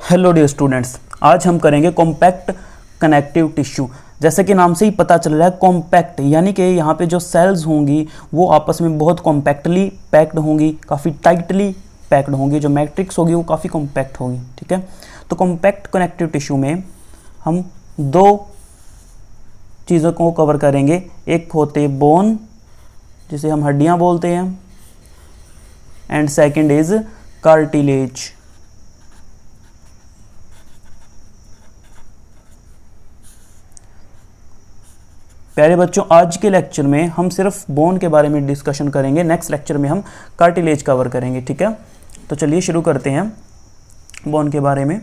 Hello dear students, आज हम करेंगे कॉम्पैक्ट कनेक्टिव टिश्यू। जैसे कि नाम से ही पता चल रहा है कॉम्पैक्ट, यानी कि यहाँ पे जो सेल्स होंगी वो आपस में बहुत कॉम्पैक्टली पैक्ड होंगी, काफ़ी टाइटली पैक्ड होंगी। जो मैट्रिक्स होगी वो काफ़ी कॉम्पैक्ट होगी। ठीक है, तो कॉम्पैक्ट कनेक्टिव टिश्यू में हम दो चीज़ों को कवर करेंगे। एक होते बोन, जिसे हम हड्डियाँ बोलते हैं, एंड सेकेंड इज कार्टिलेज। प्यारे बच्चों, आज के लेक्चर में हम सिर्फ बोन के बारे में डिस्कशन करेंगे। नेक्स्ट लेक्चर में हम कार्टिलेज कवर करेंगे। ठीक है, तो चलिए शुरू करते हैं बोन के बारे में।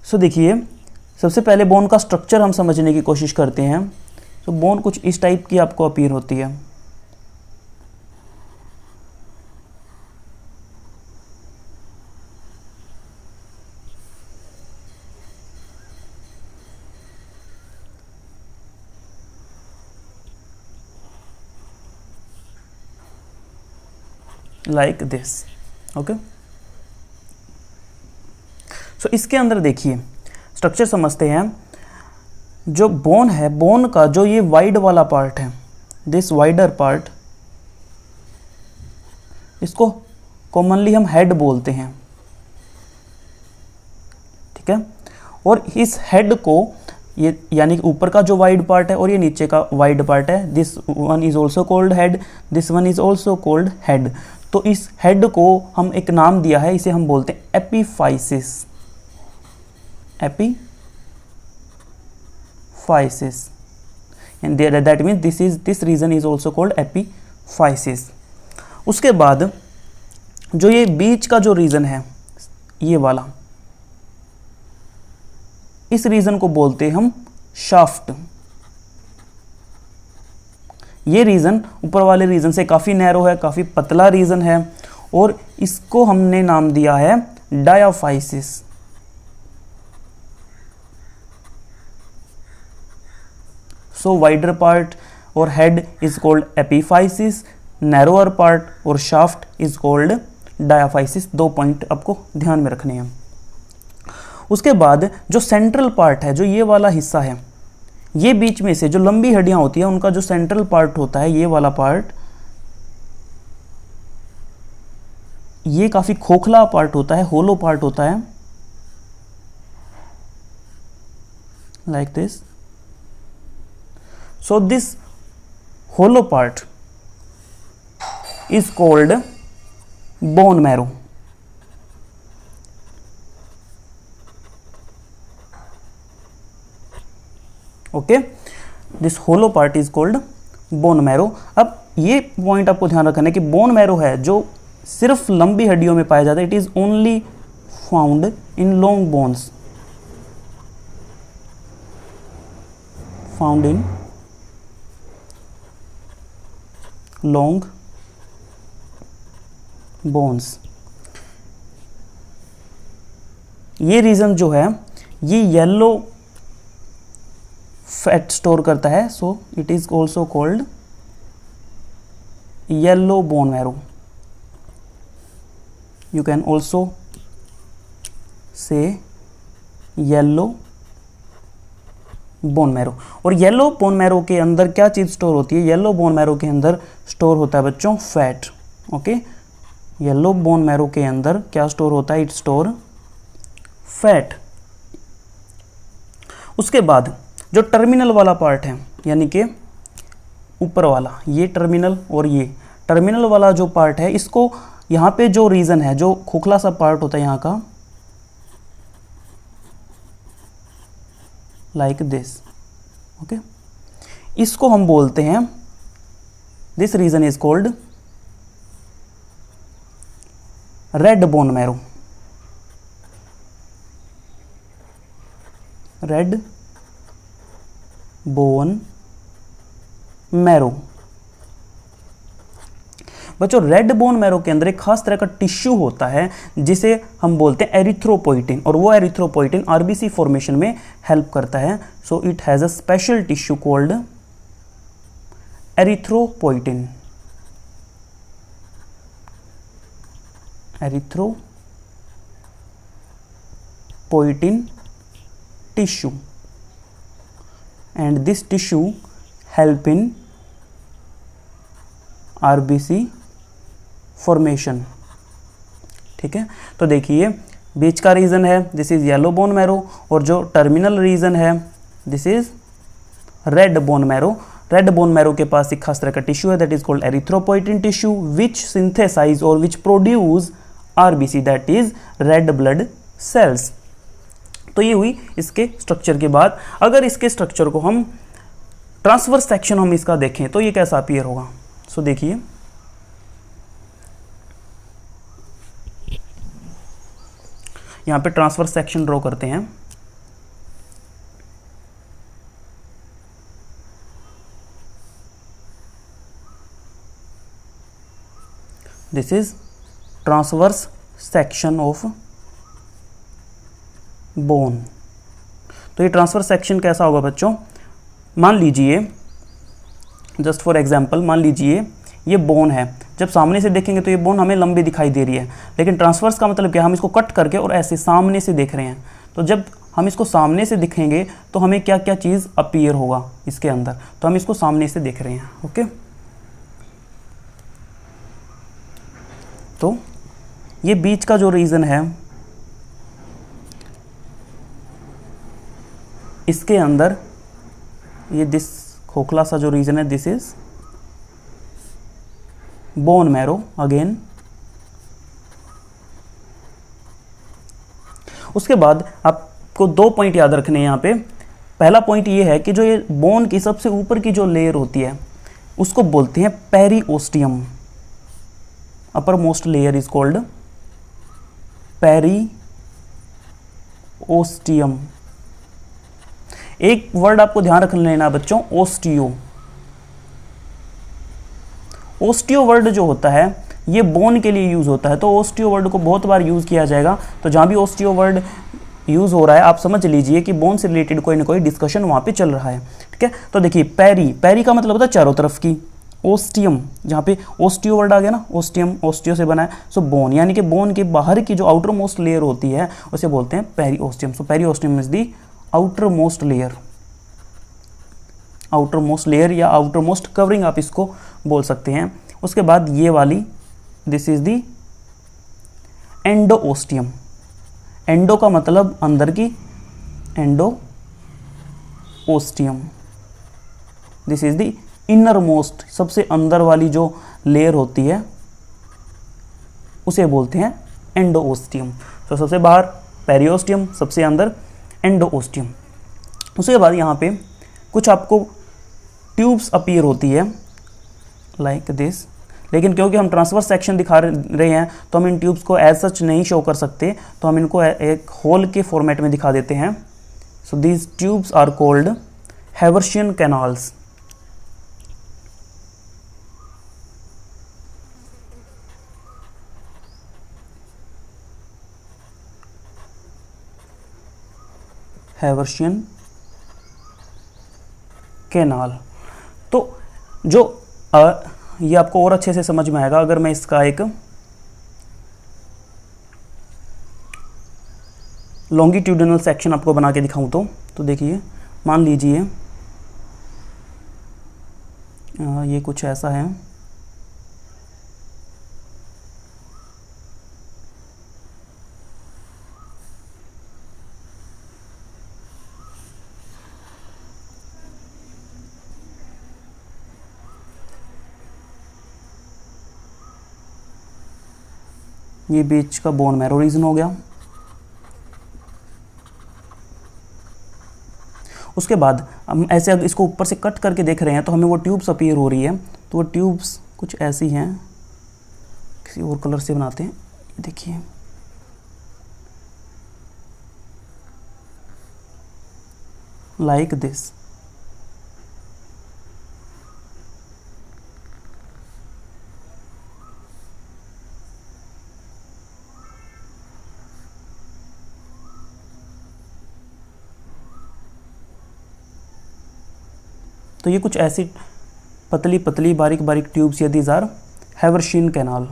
सो देखिए, सबसे पहले बोन का स्ट्रक्चर हम समझने की कोशिश करते हैं। तो बोन कुछ इस टाइप की आपको अपीयर होती है। Like this. ओके, सो इसके अंदर देखिए स्ट्रक्चर समझते हैं। जो बोन है, बोन का जो ये वाइड वाला पार्ट है, दिस वाइडर पार्ट, इसको कॉमनली हम हेड बोलते हैं। ठीक है, और इस हेड को ये यानी ऊपर का जो वाइड पार्ट है और ये नीचे का वाइड पार्ट है, this one is also called head, this one is also called head. तो इस हेड को हम एक नाम दिया है, इसे हम बोलते हैं epiphysis. Epiphysis, and that means this region is also called epiphysis. उसके बाद जो ये बीच का जो रीजन है, ये वाला, इस रीजन को बोलते हैं हम शाफ्ट। ये रीजन ऊपर वाले रीजन से काफ़ी नैरो है, काफ़ी पतला रीजन है, और इसको हमने नाम दिया है डायाफाइसिस। सो वाइडर पार्ट और head is called epiphysis, narrower part और shaft is called diaphysis. 2 point आपको ध्यान में रखने हैं। उसके बाद जो सेंट्रल पार्ट है, जो ये वाला हिस्सा है, ये बीच में से जो लंबी हड्डियां होती हैं उनका जो सेंट्रल पार्ट होता है, ये वाला पार्ट, ये काफी खोखला पार्ट होता है, होलो पार्ट होता है, like this. So this hollow part is called bone marrow. Okay, this hollow part is called bone marrow. अब ये पॉइंट आपको ध्यान रखना है कि बोन मैरो है जो सिर्फ लंबी हड्डियों में पाया जाता है। It is only found in long bones, found in long bones. ये रीजन जो है, ये येलो फैट स्टोर करता है, so it is also called yellow bone marrow. You can also say yellow bone marrow. और येलो बोन मैरो के अंदर क्या चीज स्टोर होती है? येलो बोन मैरो के अंदर स्टोर होता है बच्चों fat. Okay, yellow bone marrow के अंदर क्या स्टोर होता है? It store fat. उसके बाद जो टर्मिनल वाला पार्ट है, यानी कि ऊपर वाला, ये टर्मिनल और ये टर्मिनल वाला जो पार्ट है, इसको यहाँ पे जो रीजन है, जो खोखला सा पार्ट होता है यहाँ का, लाइक दिस। ओके, इसको हम बोलते हैं, this region is called red bone marrow. Red bone marrow. बच्चों, रेड बोन मैरो के अंदर एक खास तरह का टिश्यू होता है जिसे हम बोलते हैं एरिथ्रोपोइटिन, और वो एरिथ्रोपोइटिन आरबीसी फॉर्मेशन में हेल्प करता है। So it has a special tissue called erythropoietin. Erythropoietin. erythropoietin tissue, and this tissue help in RBC formation। ठीक है, तो देखिए बीच का रीजन है this is yellow bone marrow, और जो टर्मिनल रीजन है this is red bone marrow. Red bone marrow के पास एक खास तरह का टिश्यू है that is called erythropoietin tissue which synthesize और which produce RBC that is red blood cells. तो ये हुई इसके स्ट्रक्चर के बाद। अगर इसके स्ट्रक्चर को हम ट्रांसवर्स सेक्शन हम इसका देखें तो ये कैसा अपीयर होगा। सो देखिए यहां पे ट्रांसवर्स सेक्शन ड्रॉ करते हैं। This is transverse section of bone. तो ये ट्रांसवर्स सेक्शन कैसा होगा बच्चों, मान लीजिए जस्ट फॉर एग्जांपल, मान लीजिए ये बोन है, जब सामने से देखेंगे तो ये बोन हमें लंबी दिखाई दे रही है, लेकिन ट्रांसवर्स का मतलब क्या, हम इसको कट करके और ऐसे सामने से देख रहे हैं। तो जब हम इसको सामने से दिखेंगे तो हमें क्या क्या चीज़ अपीयर होगा इसके अंदर, तो हम इसको सामने से देख रहे हैं। ओके, तो ये बीच का जो रीजन है इसके अंदर ये दिस खोखला सा जो रीजन है this is bone marrow again. उसके बाद आपको दो पॉइंट याद रखने हैं यहाँ पे। पहला पॉइंट ये है कि जो ये बोन की सबसे ऊपर की जो लेयर होती है उसको बोलते हैं periosteum. Upper most layer is called periosteum. एक वर्ड आपको ध्यान रख लेना बच्चों, ओस्टियो। ओस्टियो वर्ड जो होता है ये बोन के लिए यूज होता है, तो ओस्टियो वर्ड को बहुत बार यूज किया जाएगा। तो जहां भी ओस्टियो वर्ड यूज हो रहा है आप समझ लीजिए कि बोन से रिलेटेड कोई ना कोई डिस्कशन वहां पे चल रहा है। ठीक है, तो देखिए पेरी का मतलब होता है चारों तरफ की। ओस्टियम, जहाँ पे ओस्टियो वर्ड आ गया ना, ओस्टियम ओस्टियो से बना है, सो बोन, यानी कि बोन के बाहर की जो आउटर मोस्ट लेयर होती है उसे बोलते हैं periosteum. So periosteum is the outer most layer, outer most layer या आउटर मोस्ट कवरिंग आप इसको बोल सकते हैं। उसके बाद ये वाली this is the endosteum. Endo का मतलब अंदर की, endosteum. This is the inner most, सबसे अंदर वाली जो लेयर होती है उसे बोलते हैं एंडोओस्टियम। तो सबसे बाहर पेरीओस्टियम, सबसे अंदर एंडोओस्टियम। उसके बाद यहाँ पे कुछ आपको ट्यूब्स अपीयर होती है लाइक दिस, लेकिन क्योंकि हम ट्रांसवर्स सेक्शन दिखा रहे हैं तो हम इन ट्यूब्स को एज सच नहीं शो कर सकते, तो हम इनको एक होल के फॉर्मेट में दिखा देते हैं। So these tubes are called Haversian canals. Haversian canal. तो जो ये आपको और अच्छे से समझ में आएगा अगर मैं इसका एक लॉन्गिट्यूडिनल सेक्शन आपको बना के दिखाऊं तो देखिए मान लीजिए ये कुछ ऐसा है। ये बीच का बोन मैरो रीजन हो गया। उसके बाद हम ऐसे अगर इसको ऊपर से कट करके देख रहे हैं तो हमें वो ट्यूब्स अपीयर हो रही है, तो वो ट्यूब्स कुछ ऐसी हैं, किसी और कलर से बनाते हैं, देखिए लाइक दिस। तो ये कुछ ऐसी पतली पतली बारीक बारीक ट्यूब्स या दीज आर हैवर्शियन कैनाल।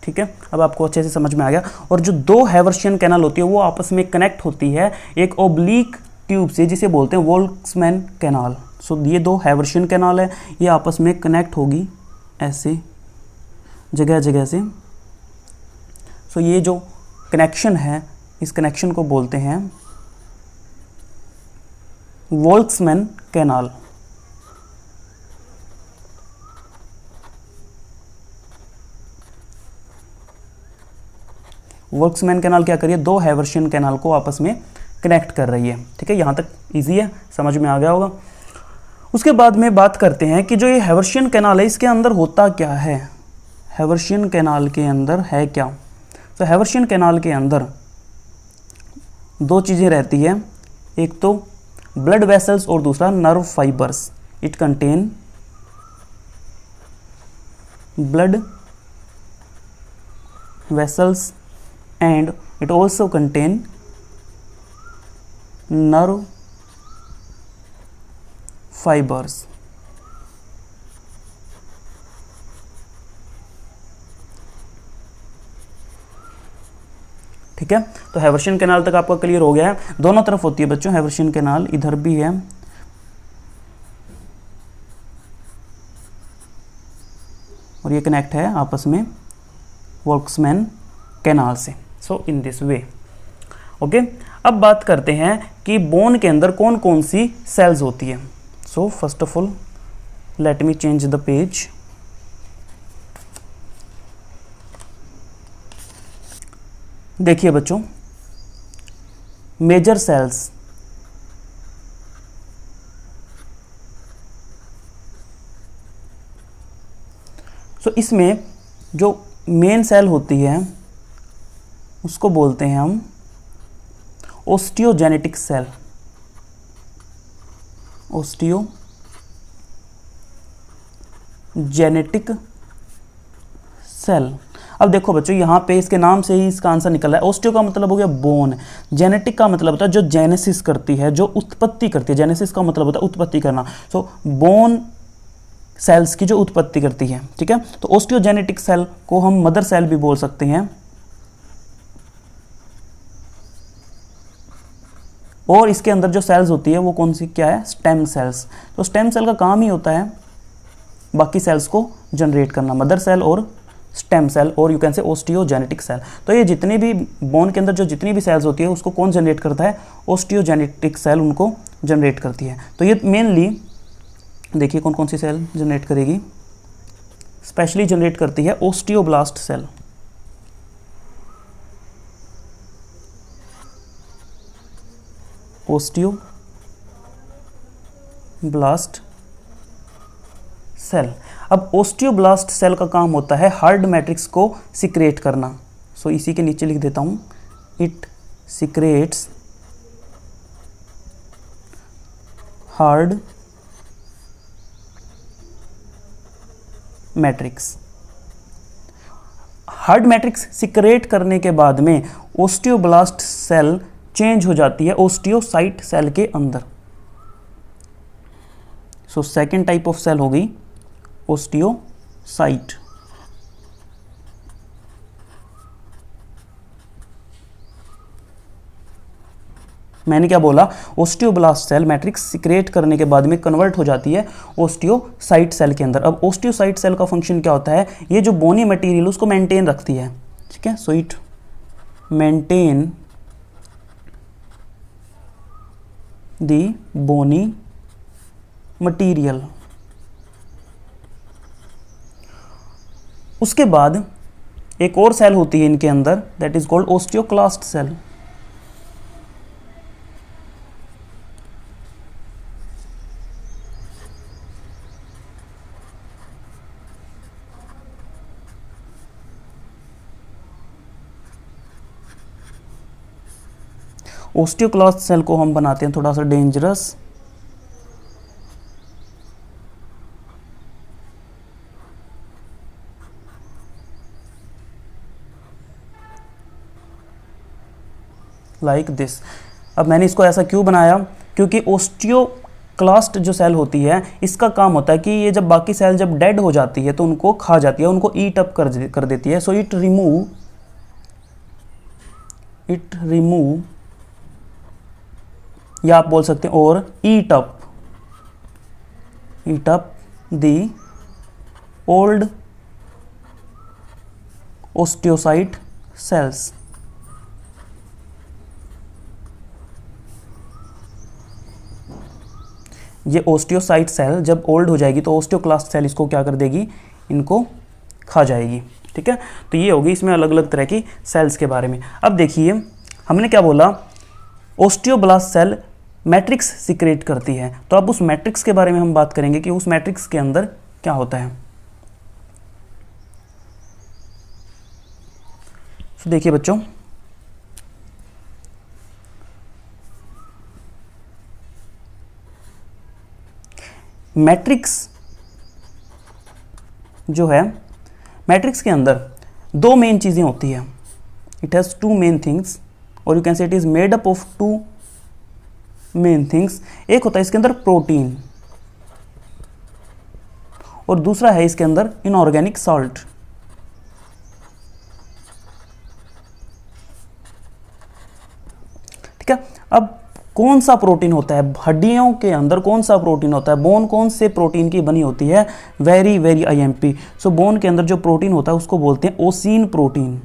ठीक है, अब आपको अच्छे से समझ में आ गया। और जो दो हैवर्शियन कैनाल होती है वो आपस में कनेक्ट होती है एक ओब्लीक ट्यूब से, जिसे बोलते हैं वोल्क्समैन कैनाल। सो ये दो हैवर्शियन कैनाल है, ये आपस में कनेक्ट होगी ऐसे जगह जगह से। सो ये जो कनेक्शन है, इस कनेक्शन को बोलते हैं वोल्क्समैन कैनाल। वोल्क्समैन कैनाल क्या करिए, दो हैवर्शियन कैनाल को आपस में कनेक्ट कर रही है। ठीक है, यहाँ तक इजी है, समझ में आ गया होगा। उसके बाद में बात करते हैं कि जो ये हैवर्शियन कैनाल है इसके अंदर होता क्या है। हैवर्शियन कैनाल के अंदर है क्या? तो हैवर्शियन कैनाल के अंदर दो चीज़ें रहती है, एक तो ब्लड वेसल्स और दूसरा nerve fibres. It contain blood vessels and it also contain nerve fibers। ठीक है, तो हैवर्शियन कैनाल तक आपका क्लियर हो गया है। दोनों तरफ होती है बच्चों हैवर्शियन कैनाल, इधर भी है और ये कनेक्ट है आपस में वोल्क्समैन कैनाल से। सो इन दिस वे, ओके। अब बात करते हैं कि बोन के अंदर कौन कौन सी सेल्स होती है। So first of all let me change the page. देखिए बच्चों, मेजर सेल्स, सो इसमें जो मेन सेल होती है उसको बोलते हैं हम ओस्टियोजेनेटिक सेल। ओस्टियोजेनेटिक सेल। अब देखो बच्चों, यहाँ पे इसके नाम से ही इसका आंसर निकल रहा है। ओस्टियो का मतलब हो गया बोन, जेनेटिक का मतलब होता है जो जेनेसिस करती है, जो उत्पत्ति करती है। जेनेसिस का मतलब होता है उत्पत्ति करना। सो बोन सेल्स की जो उत्पत्ति करती है, ठीक है। तो ओस्टियोजेनेटिक सेल को हम मदर सेल भी बोल सकते हैं। और इसके अंदर जो सेल्स होती है वो कौन सी क्या है, स्टेम सेल्स। तो स्टेम सेल का काम ही होता है बाकी सेल्स को जनरेट करना, मदर सेल और स्टेम सेल, और यू कैन से ओस्टियोजेनेटिक सेल। तो ये जितने भी बोन के अंदर जो जितनी भी सेल्स होती है उसको कौन जनरेट करता है, ओस्टियोजेनेटिक सेल उनको जनरेट करती है। तो ये मेनली देखिए कौन कौन सी सेल जनरेट करेगी, स्पेशली जनरेट करती है ओस्टियोब्लास्ट सेल। Osteoblast cell. अब ओस्टियोब्लास्ट सेल का काम होता है हार्ड मैट्रिक्स को सिक्रेट करना। सो इसी के नीचे लिख देता हूं, it secretes hard matrix. Hard matrix secrete करने के बाद में ओस्टियोब्लास्ट सेल चेंज हो जाती है ओस्टियोसाइट सेल के अंदर। So second type of cell हो गई ओस्टियोसाइट। मैंने क्या बोला, ओस्टियोब्लास्ट सेल मैट्रिक्स सिक्रेट करने के बाद में कन्वर्ट हो जाती है ओस्टियोसाइट सेल के अंदर। अब ओस्टियोसाइट सेल का फंक्शन क्या होता है, ये जो बोनी मटेरियल उसको मेंटेन रखती है, ठीक है। So it maintain the bony material. उसके बाद एक और सेल होती है इनके अंदर, that is called osteoclast cell. Osteoclast cell को हम बनाते हैं थोड़ा सा डेंजरस। Like this. अब मैंने इसको ऐसा क्यों बनाया, क्योंकि क्लास्ट जो सेल होती है, इसका काम होता है कि ये जब बाकी सेल जब डेड हो जाती है तो उनको खा जाती है, उनको ईट अप कर देती है। सो इट रिमूव या आप बोल सकते हैं और eat up the old osteocyte cells. ये ओस्टियोसाइट सेल जब ओल्ड हो जाएगी तो ओस्टियोक्लास्ट सेल इसको क्या कर देगी, इनको खा जाएगी। ठीक है, तो ये होगी इसमें अलग अलग तरह की सेल्स के बारे में। अब देखिए हमने क्या बोला, ओस्टियोब्लास्ट सेल मैट्रिक्स सीक्रेट करती है, तो अब उस मैट्रिक्स के बारे में हम बात करेंगे कि उस मैट्रिक्स के अंदर क्या होता है। तो देखिए बच्चों, मैट्रिक्स जो है, मैट्रिक्स के अंदर दो मेन चीजें होती है। It has two main things, और you can say it is made up of two main things. एक होता है इसके अंदर प्रोटीन, और दूसरा है इसके अंदर इनऑर्गेनिक सॉल्ट। ठीक है, अब कौन सा प्रोटीन होता है हड्डियों के अंदर, कौन सा प्रोटीन होता है, बोन कौन से प्रोटीन की बनी होती है, वेरी वेरी आईएमपी। सो बोन के अंदर जो प्रोटीन होता है उसको बोलते हैं ओसिन प्रोटीन।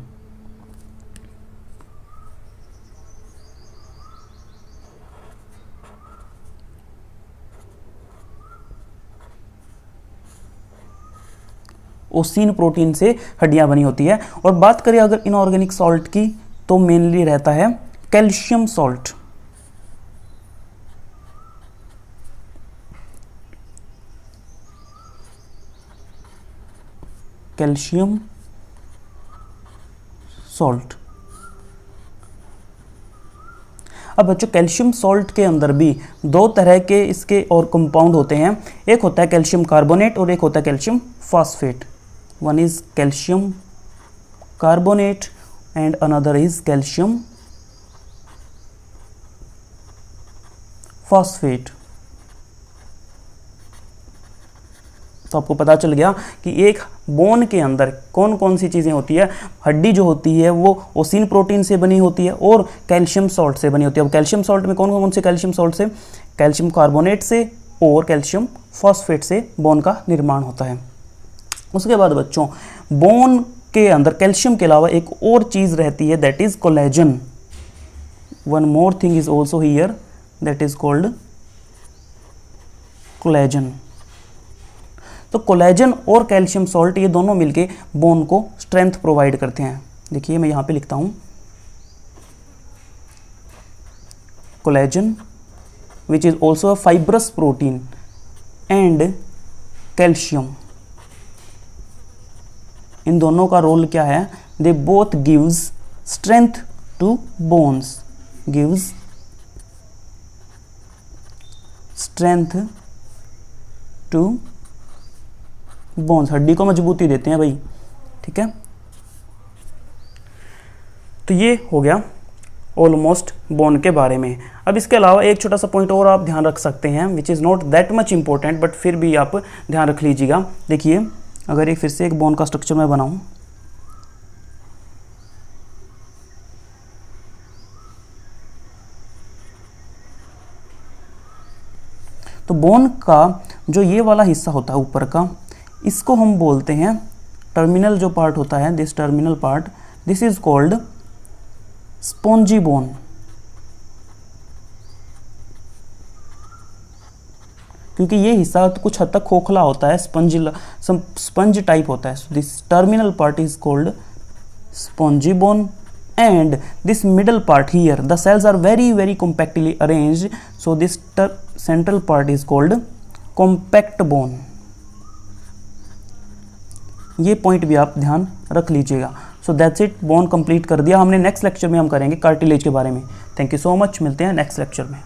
ओसिन प्रोटीन से हड्डियां बनी होती है। और बात करें अगर इनऑर्गेनिक सॉल्ट की, तो मेनली रहता है कैल्शियम सॉल्ट। Calcium salt. अब बच्चों कैल्शियम सॉल्ट के अंदर भी दो तरह के इसके और कंपाउंड होते हैं। एक होता है कैल्शियम कार्बोनेट और एक होता है calcium phosphate. One is calcium carbonate and another is calcium phosphate. तो आपको पता चल गया कि एक बोन के अंदर कौन कौन सी चीज़ें होती है। हड्डी जो होती है वो ओसिन प्रोटीन से बनी होती है और कैल्शियम सॉल्ट से बनी होती है। अब कैल्शियम सॉल्ट में कौन कौन से कैल्शियम सॉल्ट से, कैल्शियम कार्बोनेट से और कैल्शियम फॉस्फेट से बोन का निर्माण होता है। उसके बाद बच्चों बोन के अंदर कैल्शियम के अलावा एक और चीज़ रहती है, that is collagen. One more thing is also here, that is called collagen. तो कोलेजन और कैल्शियम सॉल्ट ये दोनों मिलके बोन को स्ट्रेंथ प्रोवाइड करते हैं। देखिए मैं यहां पे लिखता हूं collagen which is also a fibrous protein and calcium. इन दोनों का रोल क्या है, they both gives strength to bones, gives strength to bones, हड्डी को मजबूती देते हैं भाई। ठीक है, तो ये हो गया ऑलमोस्ट बोन के बारे में। अब इसके अलावा एक छोटा सा पॉइंट और आप ध्यान रख सकते हैं, which is not that much important, but फिर भी आप ध्यान रख लीजिएगा। देखिए अगर एक फिर से एक बोन का स्ट्रक्चर मैं बनाऊं, तो बोन का जो ये वाला हिस्सा होता है ऊपर का, इसको हम बोलते हैं टर्मिनल जो पार्ट होता है, this terminal part, this is called spongy bone. क्योंकि ये हिस्सा तो कुछ हद तक खोखला होता है, स्पंज टाइप होता है। This terminal part is called spongy bone and this middle part here the cells are very very compactly arranged, so this central part is called compact bone। ये पॉइंट भी आप ध्यान रख लीजिएगा। So that's it, bone complete कर दिया हमने। Next lecture में हम करेंगे कार्टिलेज के बारे में। थैंक यू सो मच, मिलते हैं नेक्स्ट लेक्चर में।